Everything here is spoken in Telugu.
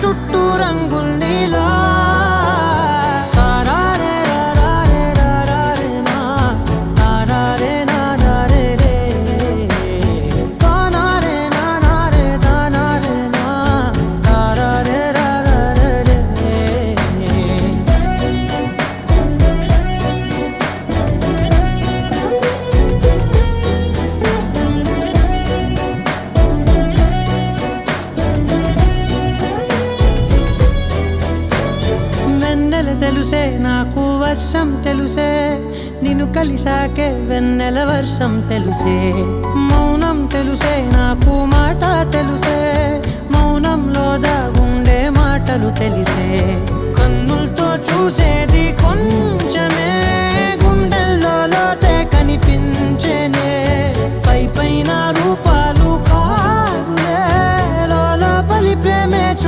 చుట్టూ రంగుల్ నీలా తెలుసే నాకు వర్షం తెలుసే నిన్ను కలిసాకే వెన్నెల వర్షం తెలుసే మౌనం తెలుసే నాకు మాట తెలుసే మౌనంలో దాగుండే మాటలు తెలిసే కన్నులతో చూసే